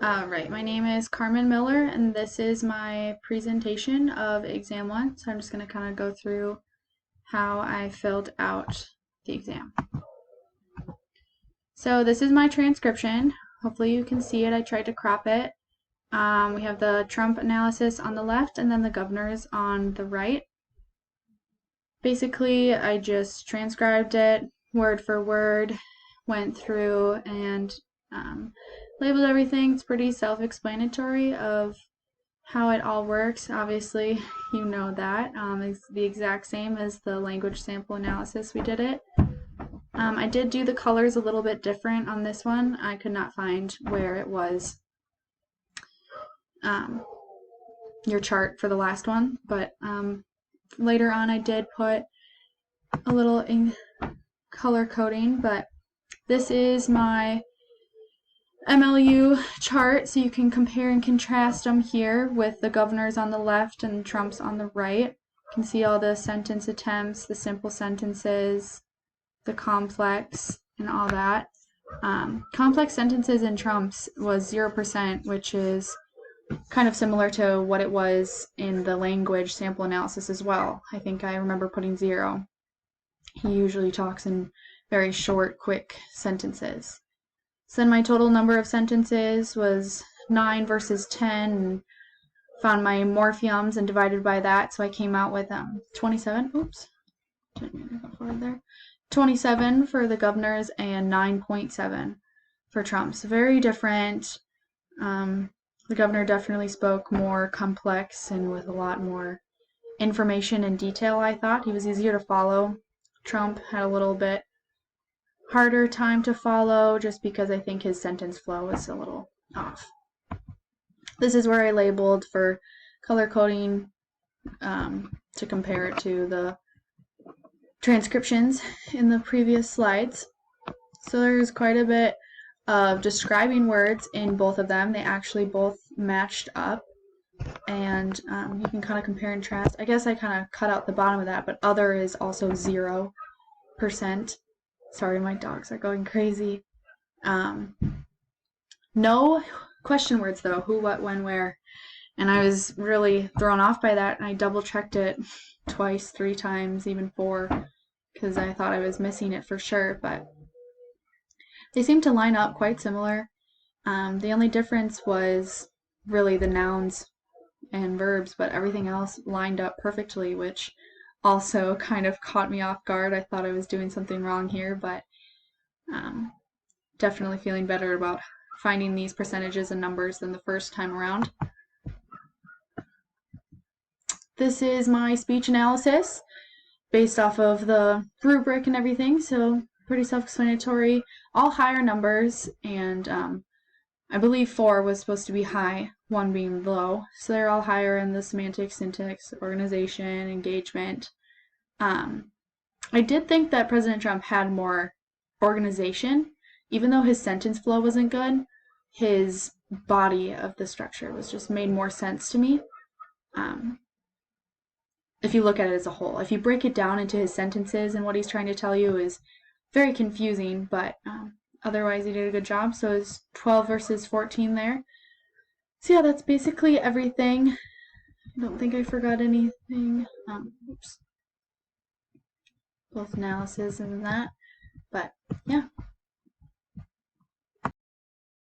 Right, my name is Carmen Miller, and this is my presentation of Exam 1. So I'm just going to kind of go through how I filled out the exam. So this is my transcription. Hopefully you can see it. I tried to crop it. We have the Trump analysis on the left and then the governors on the right. Basically, I just transcribed it word for word, went through and labeled everything. It's pretty self-explanatory of how it all works. Obviously, you know that. It's the exact same as the language sample analysis we did it. I did do the colors a little bit different on this one. I could not find where it was your chart for the last one, but later on I did put a little color coding, but this is my MLU chart, so you can compare and contrast them here with the governors on the left and Trump's on the right. You can see all the sentence attempts, the simple sentences, the complex, and all that. Complex sentences in Trump's was 0%, which is kind of similar to what it was in the language sample analysis as well. I think I remember putting 0. He usually talks in very short, quick sentences. So then my total number of sentences was 9 versus 10, and found my morphemes and divided by that, so I came out with 27. Oops, didn't mean to go forward there. 27 for the governors and 9.7 for Trump's. Very different. The governor definitely spoke more complex and with a lot more information and detail, I thought. He was easier to follow. Trump had a little bit harder time to follow just because I think his sentence flow was a little off. This is where I labeled for color coding to compare it to the transcriptions in the previous slides. So there's quite a bit of describing words in both of them. They actually both matched up, and you can kind of compare and contrast. I guess I kind of cut out the bottom of that, but other is also 0%. Sorry, my dogs are going crazy. No question words though, who, what, when, where. And I was really thrown off by that, and I double checked it twice, 3 times, even 4, because I thought I was missing it for sure, but they seem to line up quite similar. The only difference was really the nouns and verbs, but everything else lined up perfectly, which also kind of caught me off guard. I thought I was doing something wrong here, but definitely feeling better about finding these percentages and numbers than the first time around. This is my speech analysis based off of the rubric and everything, so pretty self-explanatory. All higher numbers, and I believe 4 was supposed to be high, 1 being low, so they're all higher in the semantics, syntax, organization, engagement. I did think that President Trump had more organization. Even though his sentence flow wasn't good, his body of the structure was just made more sense to me. If you look at it as a whole. If you break it down into his sentences and what he's trying to tell you is very confusing, but otherwise he did a good job. So it's 12 versus 14 there. So yeah, that's basically everything. I don't think I forgot anything. Oops. Both analysis and that. But yeah.